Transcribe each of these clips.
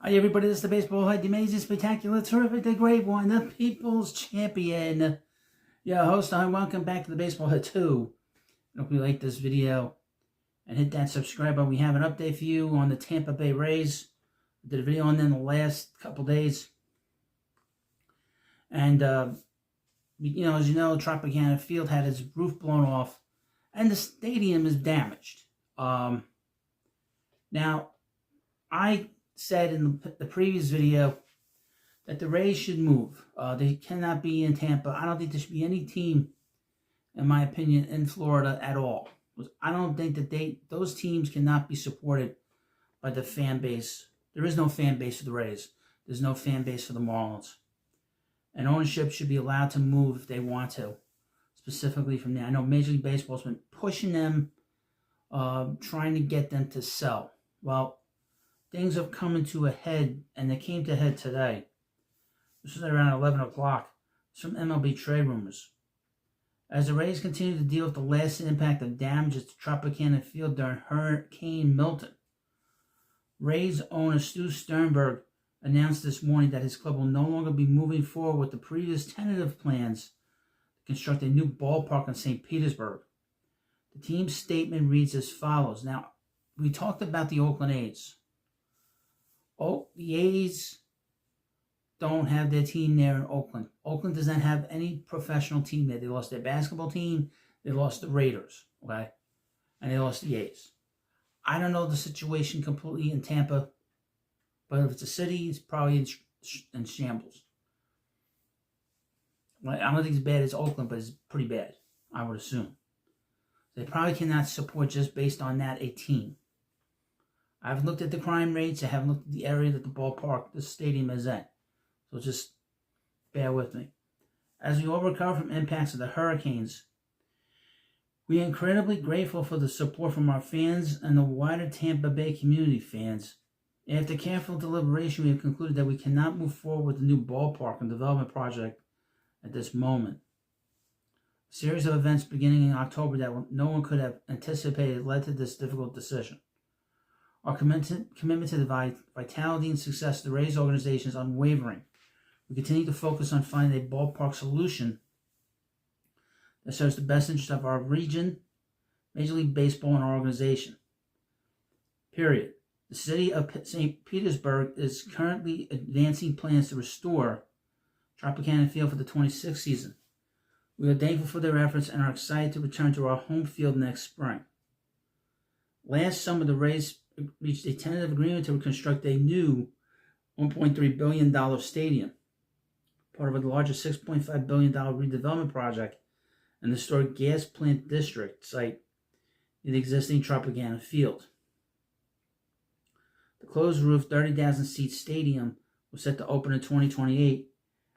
Hi everybody, this is the Baseball Head, the amazing, spectacular, terrific, the great one, the people's champion. Your host, and welcome back to the Baseball Head 2. I hope you like this video and hit that subscribe button. We have an update for you on the Tampa Bay Rays. I did a video on them the last couple days. And, as you know, Tropicana Field had its roof blown off and the stadium is damaged. Now, I said in the previous video that the Rays should move. They cannot be in Tampa. I don't think there should be any team, in my opinion, in Florida at all. I don't think that those teams cannot be supported by the fan base. There is no fan base for the Rays. There's no fan base for the Marlins. And ownership should be allowed to move if they want to, specifically from there. I know Major League Baseball's been pushing them, trying to get them to sell. Well, things have come to a head, and they came to a head today. This was around 11 o'clock. Some MLB trade rumors. As the Rays continue to deal with the lasting impact of damages to Tropicana Field during Hurricane Milton, Rays owner Stu Sternberg announced this morning that his club will no longer be moving forward with the previous tentative plans to construct a new ballpark in St. Petersburg. The team's statement reads as follows. Now, we talked about the Oakland A's. The A's don't have their team there in Oakland. Oakland does not have any professional team there. They lost their basketball team. They lost the Raiders, okay? And they lost the A's. I don't know the situation completely in Tampa, but if it's a city, it's probably in shambles. I don't think it's bad as Oakland, but it's pretty bad, I would assume. They probably cannot support, just based on that, a team. I haven't looked at the crime rates. I haven't looked at the area that the stadium is in. So just bear with me. As we all recover from impacts of the hurricanes, we are incredibly grateful for the support from our fans and the wider Tampa Bay community fans. After careful deliberation, we have concluded that we cannot move forward with the new ballpark and development project at this moment. A series of events beginning in October that no one could have anticipated led to this difficult decision. Our commitment to the vitality and success of the Rays organization is unwavering. We continue to focus on finding a ballpark solution that serves the best interest of our region, Major League Baseball, and our organization. Period. The city of St. Petersburg is currently advancing plans to restore Tropicana Field for the 26th season. We are thankful for their efforts and are excited to return to our home field next spring. Last summer, the Rays reached a tentative agreement to construct a new $1.3 billion stadium, part of a larger $6.5 billion redevelopment project in the historic gas plant district site in the existing Tropicana Field. The closed-roof, 30,000-seat stadium was set to open in 2028,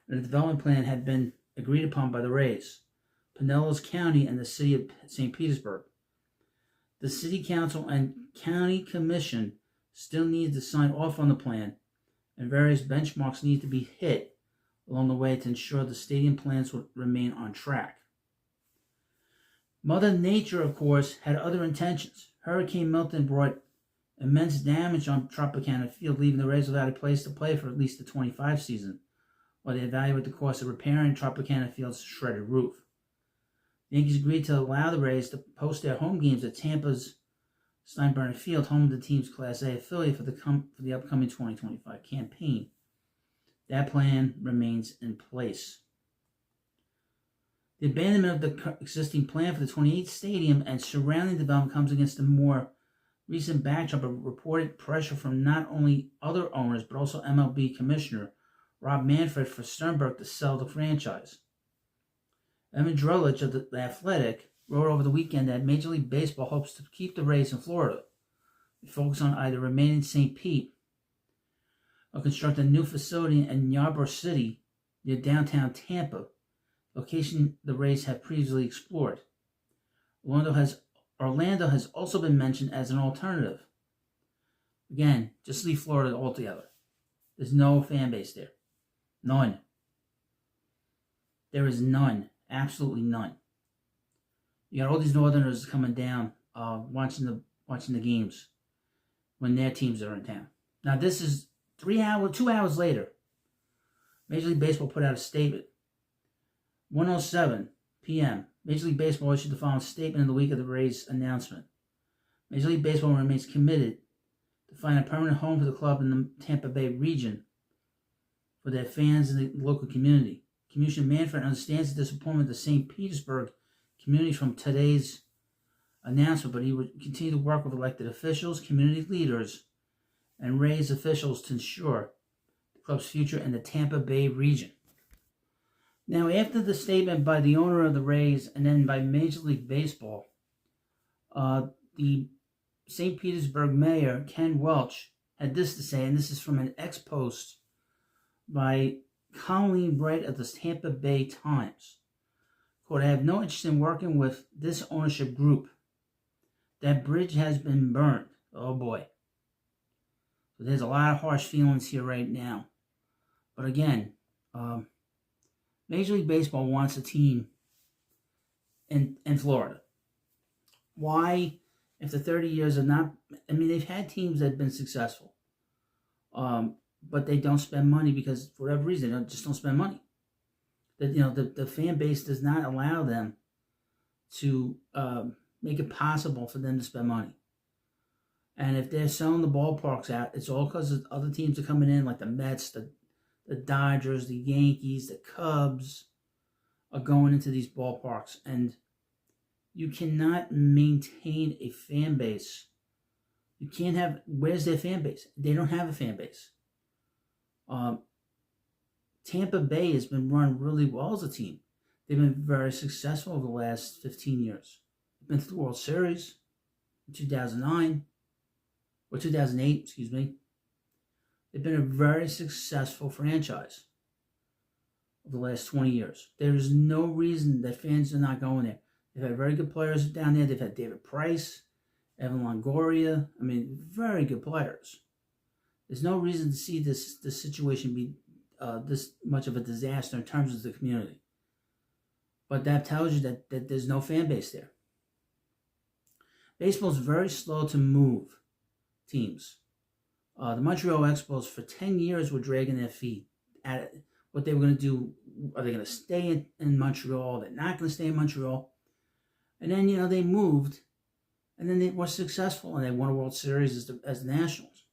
and the development plan had been agreed upon by the Rays, Pinellas County, and the city of St. Petersburg. The City Council and County Commission still need to sign off on the plan, and various benchmarks need to be hit along the way to ensure the stadium plans will remain on track. Mother Nature, of course, had other intentions. Hurricane Milton brought immense damage on Tropicana Field, leaving the Rays without a place to play for at least the 25 season, while they evaluate the cost of repairing Tropicana Field's shredded roof. The Yankees agreed to allow the Rays to host their home games at Tampa's Steinbrenner Field, home of the team's Class A affiliate for the upcoming 2025 campaign. That plan remains in place. The abandonment of the existing plan for the 28th stadium and surrounding development comes against a more recent backdrop of reported pressure from not only other owners but also MLB Commissioner Rob Manfred for Sternberg to sell the franchise. Evan Drellich of The Athletic wrote over the weekend that Major League Baseball hopes to keep the Rays in Florida. They focus on either remaining in St. Pete or construct a new facility in Ybor City near downtown Tampa, location the Rays have previously explored. Orlando has also been mentioned as an alternative. Again, just leave Florida altogether. There's no fan base there. None. There is none. Absolutely none. You got all these Northerners coming down, watching the games when their teams are in town. Now, this is 2 hours later, Major League Baseball put out a statement. 1:07 p.m. Major League Baseball issued the following statement in the week of the Rays' announcement. Major League Baseball remains committed to find a permanent home for the club in the Tampa Bay region for their fans and the local community. Commissioner Manfred understands the disappointment of the St. Petersburg community from today's announcement, but he would continue to work with elected officials, community leaders, and Rays officials to ensure the club's future in the Tampa Bay region. Now, after the statement by the owner of the Rays and then by Major League Baseball, the St. Petersburg mayor, Ken Welch, had this to say, and this is from an ex-post by Colleen Bright of the Tampa Bay Times. Quote, I have no interest in working with this ownership group. That bridge has been burned. Oh boy. So there's a lot of harsh feelings here right now. But again, Major League Baseball wants a team in Florida. Why, after 30 years of not, I mean, they've had teams that have been successful. But they don't spend money because, for whatever reason, they just don't spend money. The fan base does not allow them to make it possible for them to spend money. And if they're selling the ballparks out, it's all because other teams are coming in, like the Mets, the Dodgers, the Yankees, the Cubs are going into these ballparks. And you cannot maintain a fan base. You can't have, where's their fan base? They don't have a fan base. Tampa Bay has been run really well as a team. They've been very successful over the last 15 years. They've been to the World Series in 2009, or 2008, excuse me. They've been a very successful franchise over the last 20 years. There is no reason that fans are not going there. They've had very good players down there. They've had David Price, Evan Longoria. I mean, very good players. There's no reason to see this situation be this much of a disaster in terms of the community. But that tells you that there's no fan base there. Baseball is very slow to move teams. The Montreal Expos for 10 years were dragging their feet at what they were going to do. Are they going to stay in Montreal? They're not going to stay in Montreal. And then, they moved, and then they were successful, and they won a World Series as the Nationals.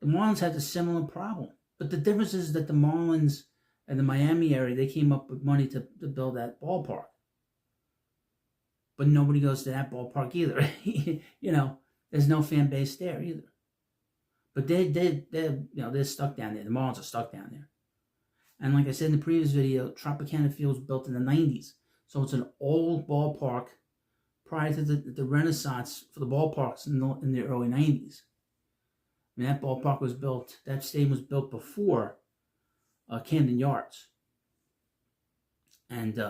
The Marlins had a similar problem. But the difference is that the Marlins and the Miami area, they came up with money to build that ballpark. But nobody goes to that ballpark either. There's no fan base there either. But they're stuck down there. The Marlins are stuck down there. And like I said in the previous video, Tropicana Field was built in the 90s. So it's an old ballpark prior to the renaissance for the ballparks in the early 90s. I mean, that ballpark was built, that stadium was built before Camden Yards. And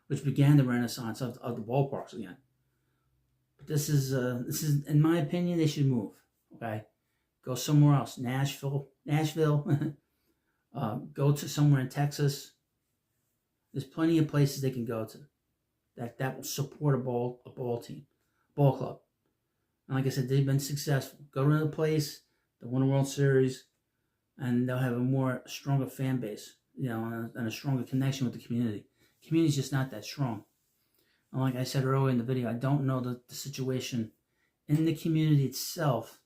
which began the renaissance of the ballparks again. But this is, in my opinion, they should move. Okay? Go somewhere else. Nashville. Go to somewhere in Texas. There's plenty of places they can go to that will support a ball club. And like I said, they've been successful. Go to another place, they'll win a World Series, and they'll have a stronger fan base, and a stronger connection with the community. The community's just not that strong. And like I said earlier in the video, I don't know the situation in the community itself.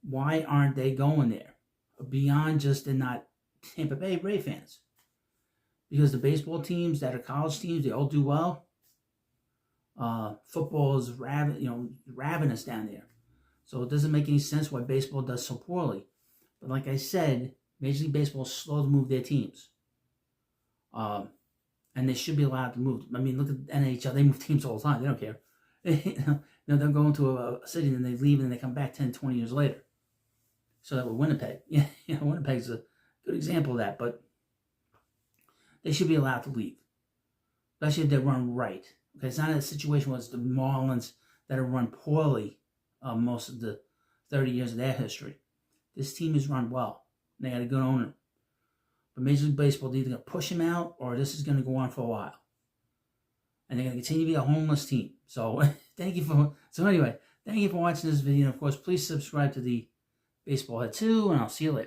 Why aren't they going there? Beyond just they're not Tampa Bay Ray fans. Because the baseball teams that are college teams, they all do well. Football is ravenous down there. So it doesn't make any sense why baseball does so poorly. But like I said, Major League Baseball is slow to move their teams. And they should be allowed to move. I mean, look at NHL. They move teams all the time. They don't care. They'll go into a city and they leave and they come back 10, 20 years later. So that with Winnipeg. Winnipeg's a good example of that. But they should be allowed to leave. Especially if they run right. Okay, it's not a situation where it's the Marlins that are run poorly most of the 30 years of their history. This team is run well. They got a good owner. But Major League Baseball is either going to push him out or this is going to go on for a while. And they're going to continue to be a homeless team. So, thank you for watching this video. And of course, please subscribe to the Baseball had 2, and I'll see you later.